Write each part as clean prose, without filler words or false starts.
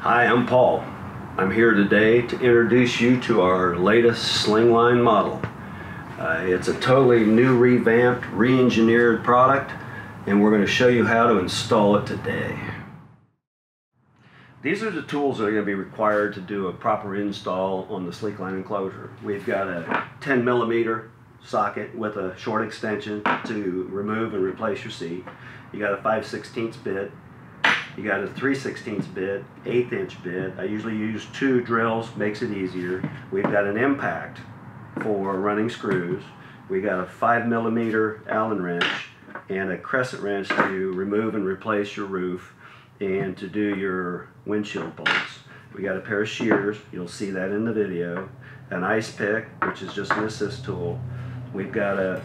Hi, I'm Paul. I'm here today to introduce you to our latest Sleekline model. It's a totally new, revamped, re-engineered product, and we're going to show you how to install it today. These are the tools that are going to be required to do a proper install on the Sleekline enclosure. We've got a 10mm socket with a short extension to remove and replace your seat. You got a 5/16 bit. You got a 3/16 bit, 1/8" bit. I usually use 2 drills, makes it easier. We've got an impact for running screws. We got a 5mm Allen wrench and a crescent wrench to remove and replace your roof and to do your windshield bolts. We got a pair of shears, you'll see that in the video, an ice pick, which is just an assist tool. We've got a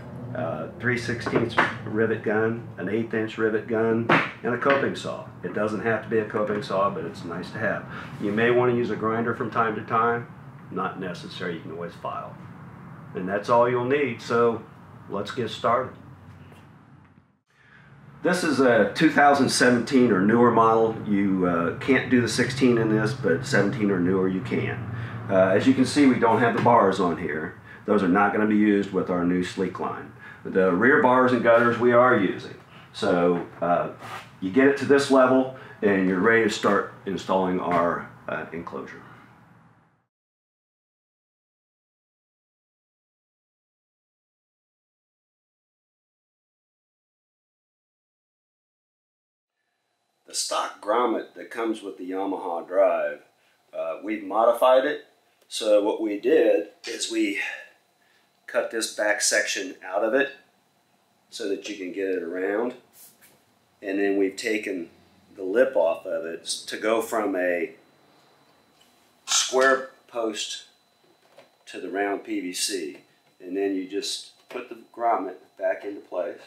3/16 rivet gun, an 1/8" rivet gun, and a coping saw. It doesn't have to be a coping saw, but it's nice to have. You may want to use a grinder from time to time. Not necessary, you can always file. And that's all you'll need, so let's get started. This is a 2017 or newer model. You can't do the 16 in this, but 17 or newer you can. As you can see, we don't have the bars on here. Those are not going to be used with our new Sleekline. The rear bars and gutters we are using. So you get it to this level and you're ready to start installing our enclosure. The stock grommet that comes with the Yamaha drive, we've modified it. So what we did is we cut this back section out of it so that you can get it around, and then we've taken the lip off of it to go from a square post to the round PVC, and then you just put the grommet back into place.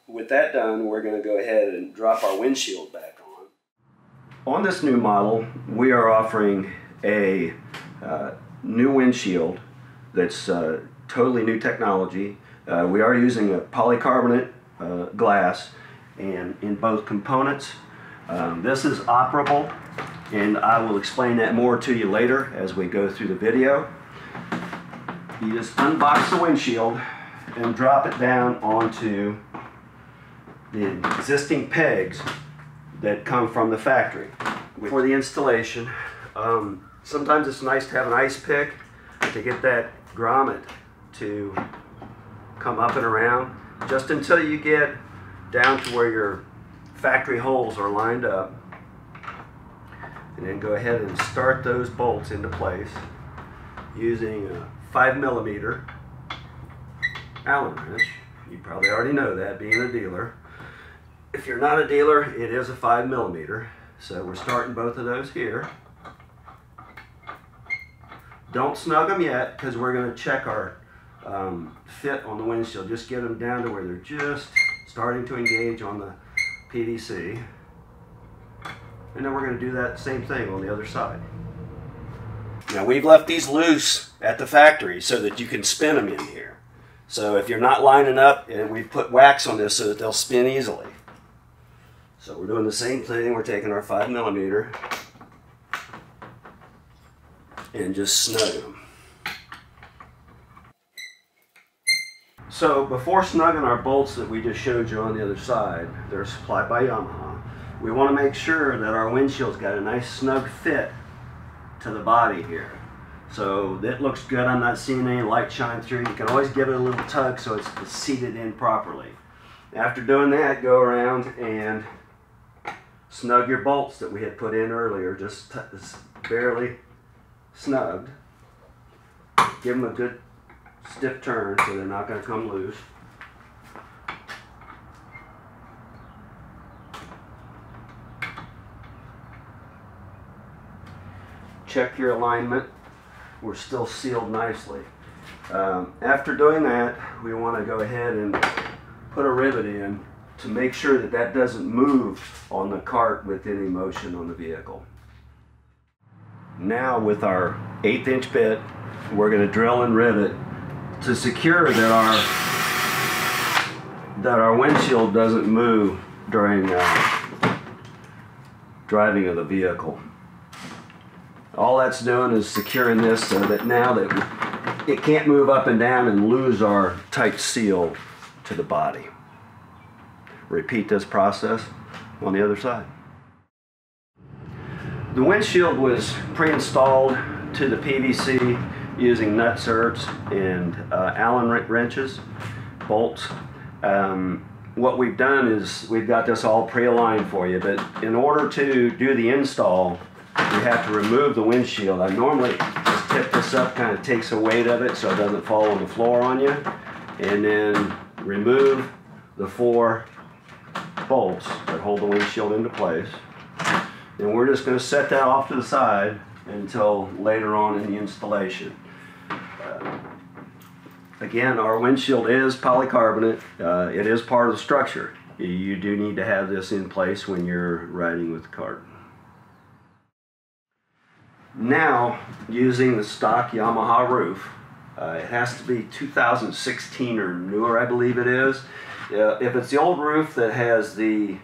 With that done, we're going to go ahead and drop our windshield back on. On this new model, we are offering a new windshield that's totally new technology. We are using a polycarbonate glass and in both components. This is operable, and I will explain that more to you later as we go through the video. You just unbox the windshield and drop it down onto the existing pegs that come from the factory. For the installation, sometimes it's nice to have an ice pick to get that grommet to come up and around just until you get down to where your factory holes are lined up, and then go ahead and start those bolts into place using a 5mm Allen wrench. You probably already know that, being a dealer. If you're not a dealer, it is a 5mm. So we're starting both of those here. Don't snug them yet, because we're going to check our fit on the windshield. Just get them down to where they're just starting to engage on the PVC. And then we're going to do that same thing on the other side. Now, we've left these loose at the factory so that you can spin them in here. So if you're not lining up, and we've put wax on this so that they'll spin easily. So we're doing the same thing. We're taking our 5mm and just snug them. So before snugging our bolts that we just showed you on the other side, they're supplied by Yamaha, we want to make sure that our windshield's got a nice snug fit to the body here. So that looks good. I'm not seeing any light shine through. You can always give it a little tug so it's seated in properly. After doing that, go around and snug your bolts that we had put in earlier, just barely snugged. Give them a good stiff turn so they're not going to come loose. Check your alignment. We're still sealed nicely. After doing that, we want to go ahead and put a rivet in to make sure that that doesn't move on the cart with any motion on the vehicle. Now with our 1/8" bit, we're going to drill and rivet to secure that our windshield doesn't move during driving of the vehicle. All that's doing is securing this so that now that it can't move up and down and lose our tight seal to the body. Repeat this process on the other side. The windshield was pre-installed to the PVC using nut certs and Allen wrenches, bolts. What we've done is we've got this all pre-aligned for you, but in order to do the install, we have to remove the windshield. I normally just tip this up, kind of takes the weight of it so it doesn't fall on the floor on you, and then remove the 4 bolts that hold the windshield into place. And we're just going to set that off to the side until later on in the installation. Again, our windshield is polycarbonate. It is part of the structure. You do need to have this in place when you're riding with the cart. Now, using the stock Yamaha roof, it has to be 2016 or newer, I believe it is. If it's the old roof that has the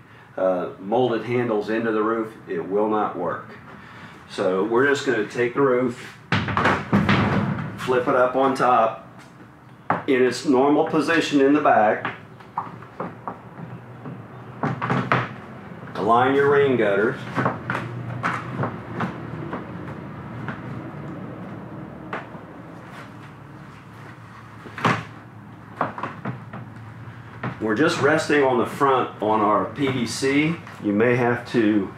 molded handles into the roof, it will not work. So we're just going to take the roof, flip it up on top in its normal position in the back, align your rain gutters, we're just resting on the front on our PVC. You may have to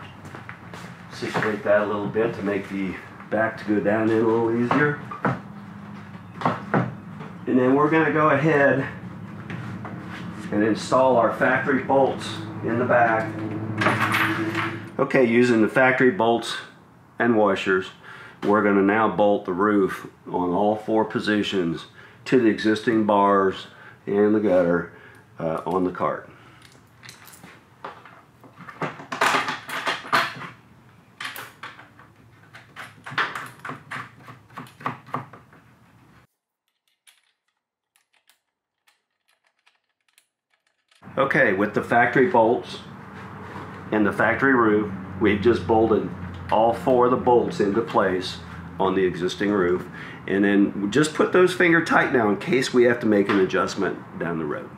situate that a little bit to make the back to go down in a little easier. And then we're going to go ahead and install our factory bolts in the back. Okay, using the factory bolts and washers, we're going to now bolt the roof on all 4 positions to the existing bars and the gutter on the cart. Okay, with the factory bolts and the factory roof, we've just bolted all 4 of the bolts into place on the existing roof, and then just put those finger tight now in case we have to make an adjustment down the road.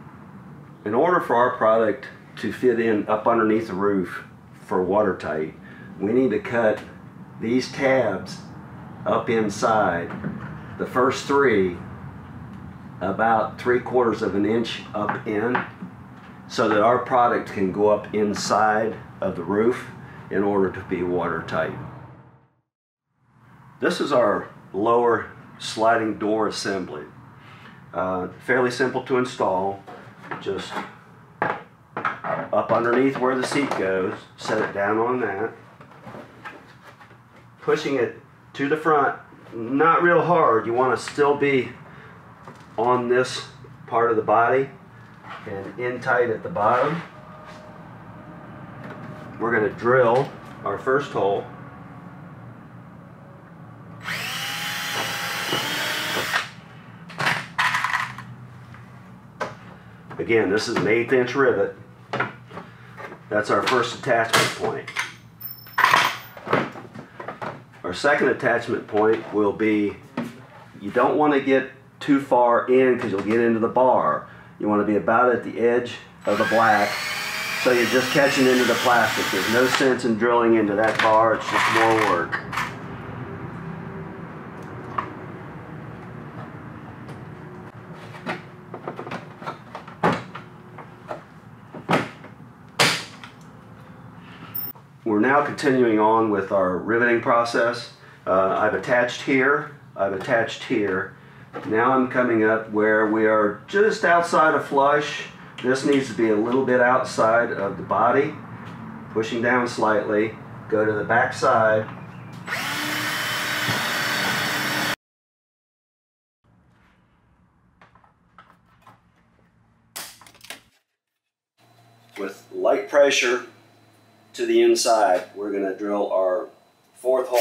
In order for our product to fit in up underneath the roof for watertight, we need to cut these tabs up inside, the first 3 about 3/4 of an inch up in, so that our product can go up inside of the roof in order to be watertight. This is our lower sliding door assembly. Fairly simple to install. Just up underneath where the seat goes, set it down on that. Pushing it to the front, not real hard. You want to still be on this part of the body and in tight at the bottom. We're going to drill our first hole. Again, this is an 1/8 inch rivet. That's our first attachment point. Our second attachment point will be, you don't want to get too far in because you'll get into the bar. You want to be about at the edge of the black, so you're just catching into the plastic. There's no sense in drilling into that bar, it's just more work. We're now continuing on with our riveting process. I've attached here, I've attached here. Now I'm coming up where we are just outside of flush. This needs to be a little bit outside of the body. Pushing down slightly, go to the back side. With light pressure to the inside, we're going to drill our 4th hole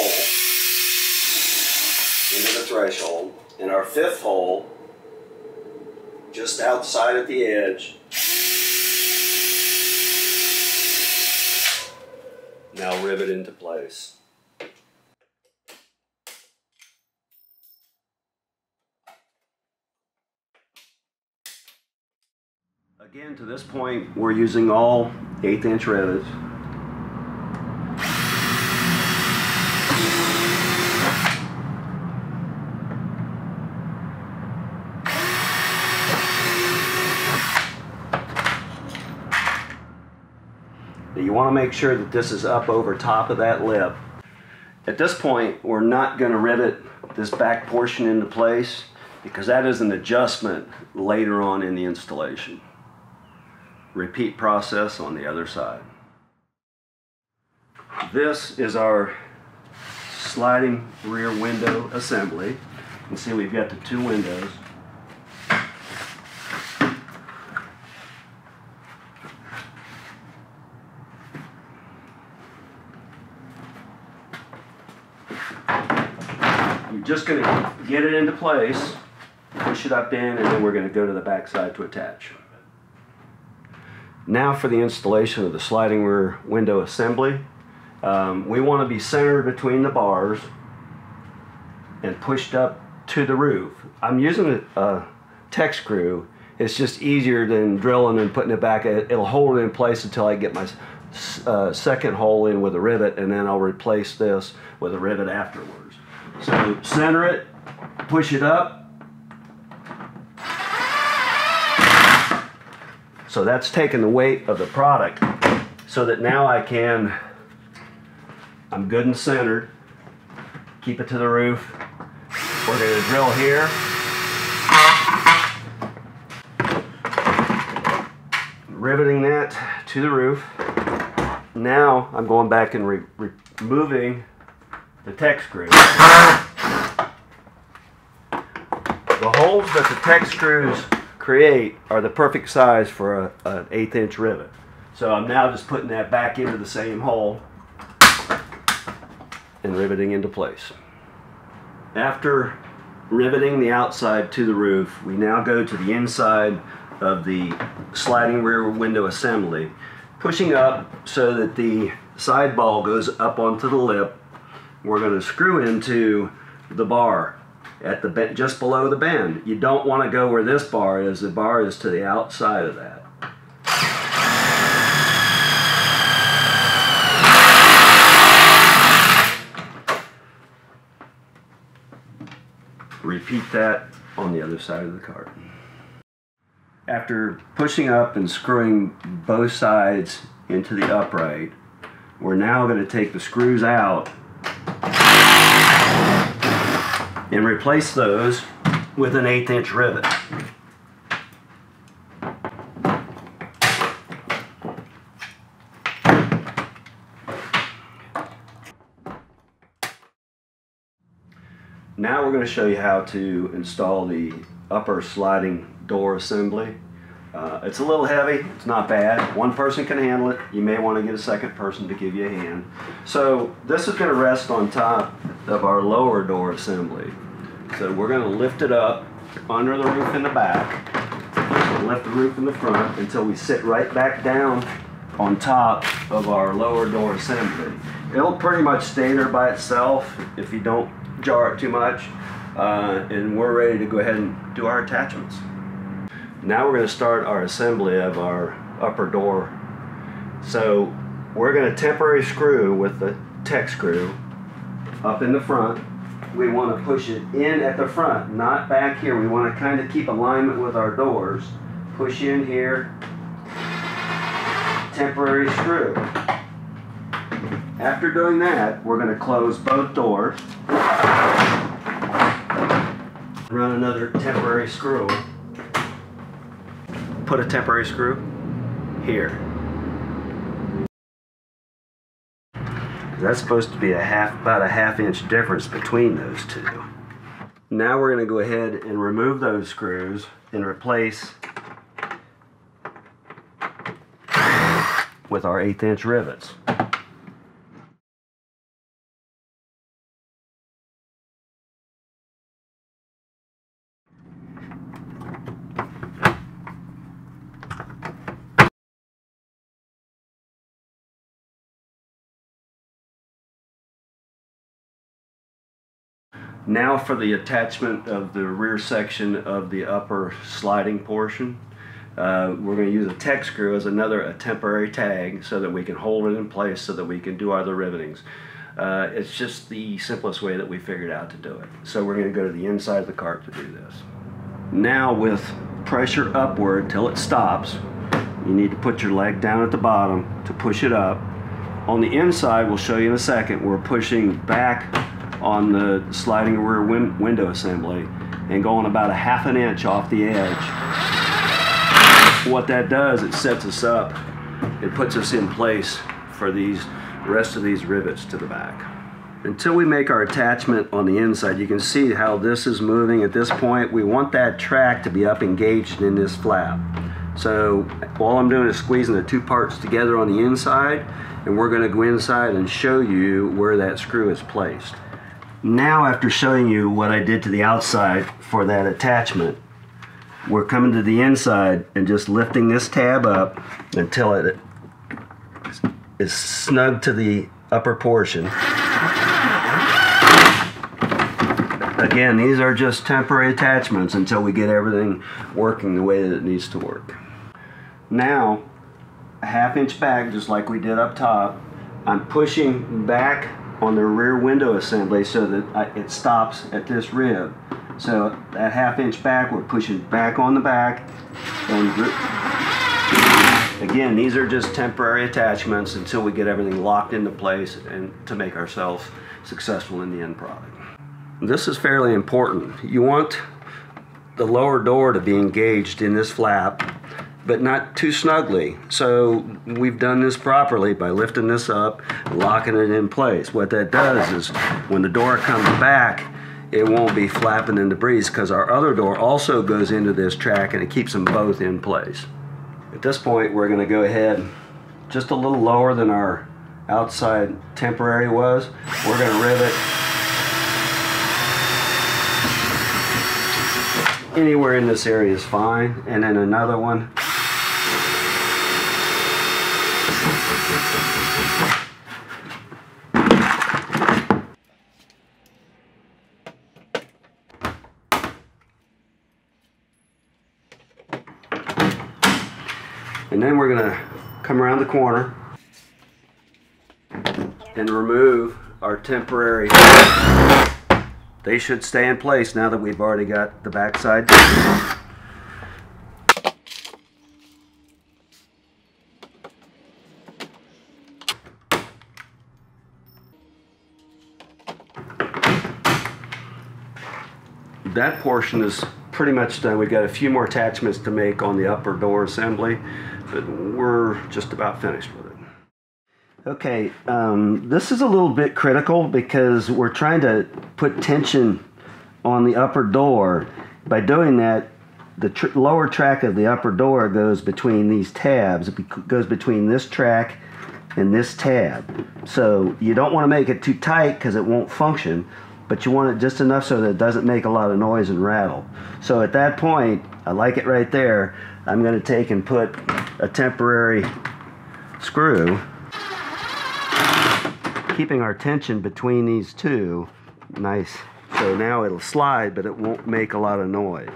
into the threshold, and our 5th hole just outside at the edge. now rivet into place. Again, to this point, we're using all 1/8 inch rivets. You want to make sure that this is up over top of that lip. At this point, we're not going to rivet this back portion into place because that is an adjustment later on in the installation. Repeat process on the other side. This is our sliding rear window assembly. You can see we've got the 2 windows. You're just going to get it into place, push it up in, and then we're going to go to the back side to attach. Now for the installation of the sliding rear window assembly. We want to be centered between the bars and pushed up to the roof. I'm using a tech screw. It's just easier than drilling and putting it back. It'll hold it in place until I get my second hole in with a rivet, and then I'll replace this with a rivet afterwards. So center it, push it up. So that's taking the weight of the product so that now I'm good and centered. Keep it to the roof. We're going to drill here. Riveting that to the roof. Now I'm going back and removing the tech screw. The holes that the tech screws create are the perfect size for an 1/8 inch rivet. So I'm now just putting that back into the same hole and riveting into place. After riveting the outside to the roof, we now go to the inside of the sliding rear window assembly, pushing up so that the side ball goes up onto the lip. We're going to screw into the bar at the just below the bend. You don't want to go where this bar is. The bar is to the outside of that. Repeat that on the other side of the cart. After pushing up and screwing both sides into the upright, we're now going to take the screws out and replace those with an 1/8 inch rivet. Now we're going to show you how to install the upper sliding door assembly. It's a little heavy, it's not bad. One person can handle it. You may want to get a second person to give you a hand. So this is going to rest on top of our lower door assembly. So we're going to lift it up under the roof in the back, lift the roof in the front until we sit right back down on top of our lower door assembly. It'll pretty much stay there by itself if you don't jar it too much, and we're ready to go ahead and do our attachments. Now we're going to start our assembly of our upper door. So we're going to temporary screw with the tech screw up in the front. We want to push it in at the front, not back here. We want to kind of keep alignment with our doors. Push in here, temporary screw. After doing that, we're going to close both doors. Run another temporary screw. Put a temporary screw here. That's supposed to be about a half inch difference between those two. Now we're going to go ahead and remove those screws and replace with our 1/8 inch rivets. Now for the attachment of the rear section of the upper sliding portion. We're going to use a tech screw as a temporary tag so that we can hold it in place so that we can do other rivetings. It's just the simplest way that we figured out to do it. So we're going to go to the inside of the cart to do this. Now with pressure upward till it stops, you need to put your leg down at the bottom to push it up. On the inside, we'll show you in a second, we're pushing back on the sliding rear window assembly and going about 1/2 inch off the edge. What that does, it sets us up. It puts us in place for the rest of these rivets to the back. Until we make our attachment on the inside, you can see how this is moving at this point. We want that track to be up engaged in this flap. So all I'm doing is squeezing the two parts together on the inside, and we're going to go inside and show you where that screw is placed. Now, after showing you what I did to the outside for that attachment, we're coming to the inside and just lifting this tab up until it is snug to the upper portion. Again, these are just temporary attachments until we get everything working the way that it needs to work. Now, 1/2 inch back, just like we did up top, I'm pushing back on the rear window assembly so that it stops at this rib. So that 1/2 inch back, we're pushing back on the back. And again, these are just temporary attachments until we get everything locked into place and to make ourselves successful in the end product. This is fairly important. You want the lower door to be engaged in this flap, but not too snugly. So we've done this properly by lifting this up, locking it in place. What that does is when the door comes back, it won't be flapping in the breeze because our other door also goes into this track and it keeps them both in place. At this point, we're going to go ahead just a little lower than our outside temporary was. We're going to rivet anywhere in this area is fine, and then another one. And then we're going to come around the corner and remove our temporary. They should stay in place now that we've already got the backside. That portion is pretty much done. We've got a few more attachments to make on the upper door assembly, but we're just about finished with it. Okay, this is a little bit critical because we're trying to put tension on the upper door. By doing that, the lower track of the upper door goes between these tabs. It goes between this track and this tab. So you don't want to make it too tight because it won't function, but you want it just enough so that it doesn't make a lot of noise and rattle. So at that point, I like it right there, I'm going to take and put a temporary screw, keeping our tension between these two nice. So now it'll slide, but it won't make a lot of noise.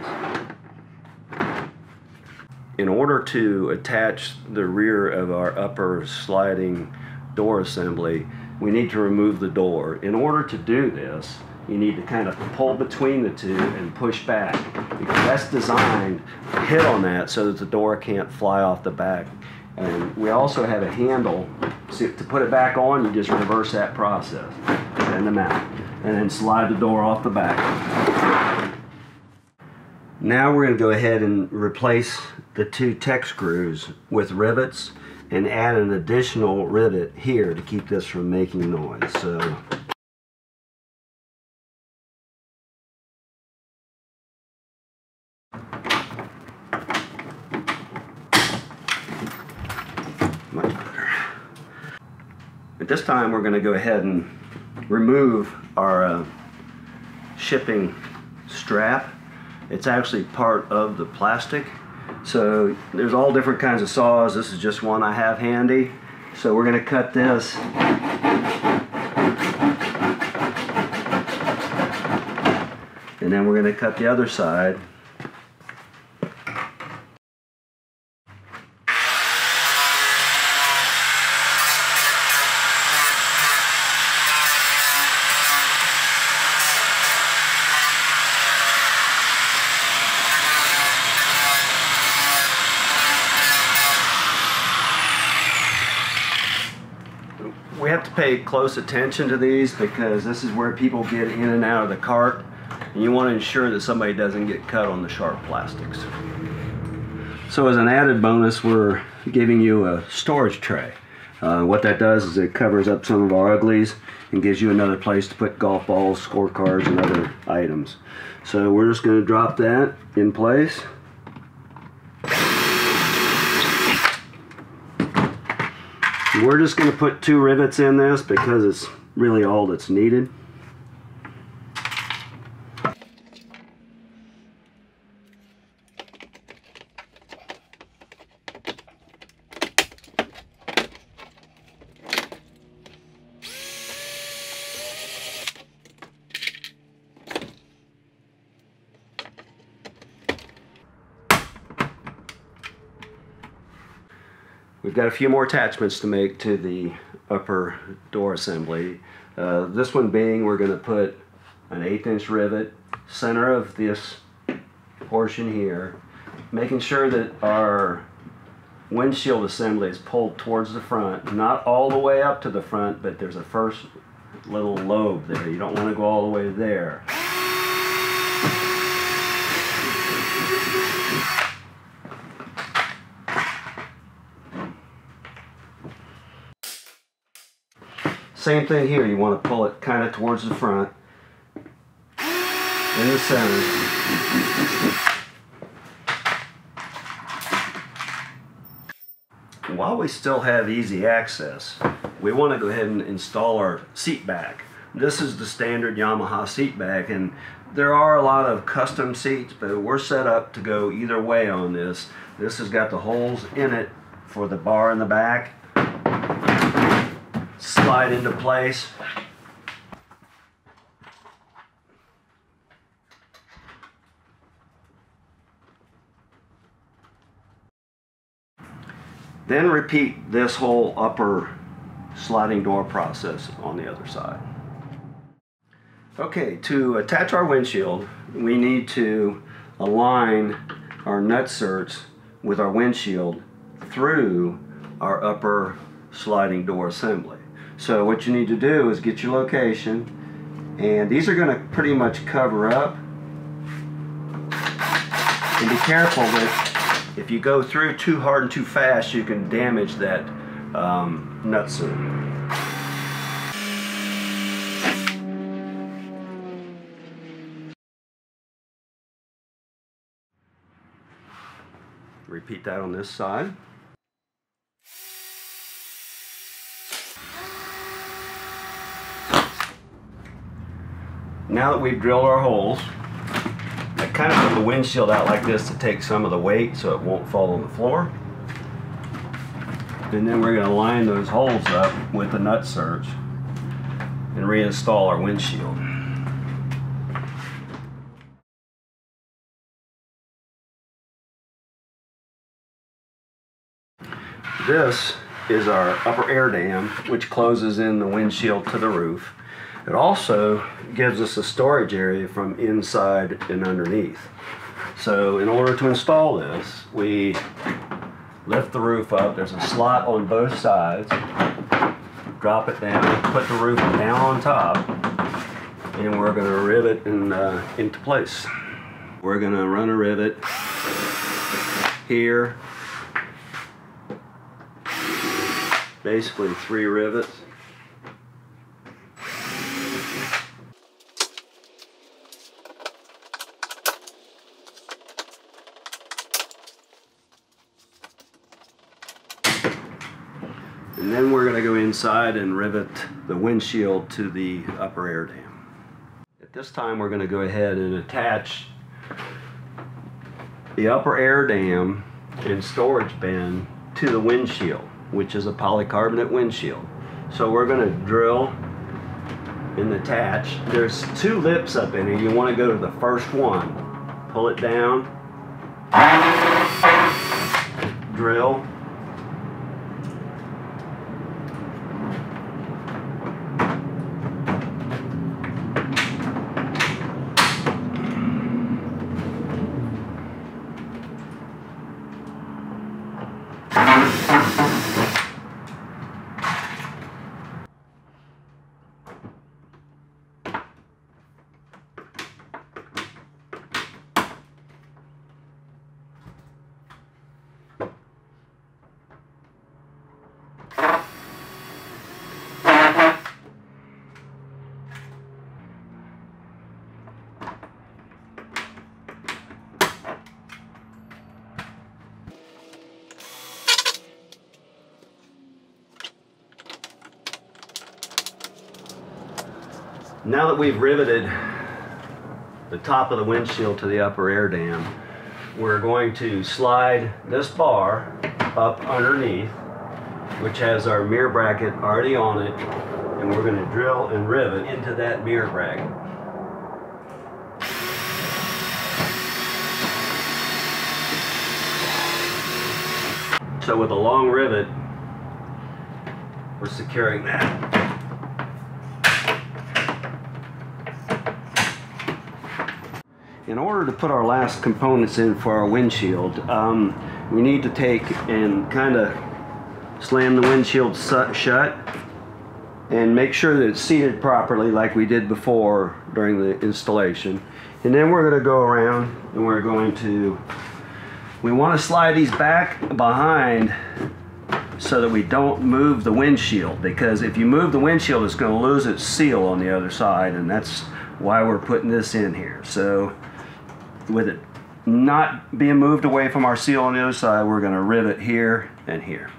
In order to attach the rear of our upper sliding door assembly, we need to remove the door. In order to do this, you need to kind of pull between the two and push back, because that's designed to hit on that so that the door can't fly off the back. And we also have a handle, so to put it back on, you just reverse that process, bend them out, and then slide the door off the back. Now we're going to go ahead and replace the two tech screws with rivets and add an additional rivet here to keep this from making noise. So much better. At this time we're going to go ahead and remove our shipping strap. It's actually part of the plastic. So there's all different kinds of saws. This is just one I have handy. So we're going to cut this And then we're going to cut the other side. We have to pay close attention to these because this is where people get in and out of the cart, and you want to ensure that somebody doesn't get cut on the sharp plastics. So as an added bonus, we're giving you a storage tray. What that does is it covers up some of our uglies and gives you another place to put golf balls, scorecards, and other items. So we're just going to drop that in place. We're just going to put 2 rivets in this because it's really all that's needed. We've got a few more attachments to make to the upper door assembly. This one being, we're going to put an 1/8 inch rivet center of this portion here, making sure that our windshield assembly is pulled towards the front, not all the way up to the front, but there's a first little lobe there. You don't want to go all the way there. Same thing here, you want to pull it kind of towards the front, in the center. While we still have easy access, we want to go ahead and install our seat back. This is the standard Yamaha seat back, and there are a lot of custom seats, but we're set up to go either way on this. This has got the holes in it for the bar in the back. Slide into place. Then repeat this whole upper sliding door process on the other side. Okay, to attach our windshield, we need to align our nutserts with our windshield through our upper sliding door assembly. So what you need to do is get your location, and these are going to pretty much cover up. And be careful that if you go through too hard and too fast, you can damage that nutsert. Repeat that on this side. Now that we've drilled our holes, I kind of put the windshield out like this to take some of the weight so it won't fall on the floor. And then we're going to line those holes up with the nutserts and reinstall our windshield. This is our upper air dam, which closes in the windshield to the roof. It also gives us a storage area from inside and underneath. So in order to install this, we lift the roof up. There's a slot on both sides. Drop it down, put the roof down on top, and we're going to rivet into place. We're going to run a rivet here. Basically 3 rivets. And then we're going to go inside and rivet the windshield to the upper air dam. At this time we're going to go ahead and attach the upper air dam and storage bin to the windshield, which is a polycarbonate windshield. So we're going to drill in the attach. There's 2 lips up in here. You want to go to the first one. Pull it down. Drill. Now that we've riveted the top of the windshield to the upper air dam, we're going to slide this bar up underneath, which has our mirror bracket already on it, and we're going to drill and rivet into that mirror bracket. So with a long rivet, we're securing that. In order to put our last components in for our windshield, we need to take and kind of slam the windshield shut and make sure that it's seated properly like we did before during the installation. And then we're going to go around and we want to slide these back behind so that we don't move the windshield, because if you move the windshield it's going to lose its seal on the other side, and that's why we're putting this in here. So with it not being moved away from our seal on the other side, we're going to rivet here and here.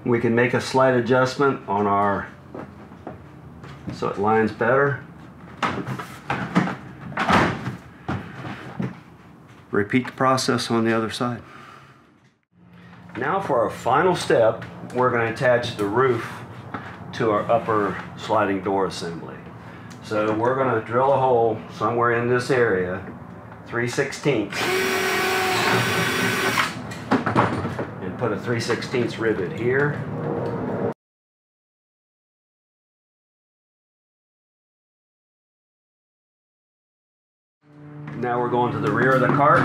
We can make a slight adjustment on our, so it lines better. Repeat the process on the other side. Now for our final step, we're going to attach the roof to our upper sliding door assembly. So we're going to drill a hole somewhere in this area, 3/16, and put a 3/16 rivet here. Now we're going to the rear of the cart.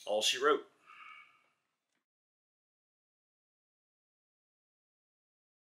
All she wrote.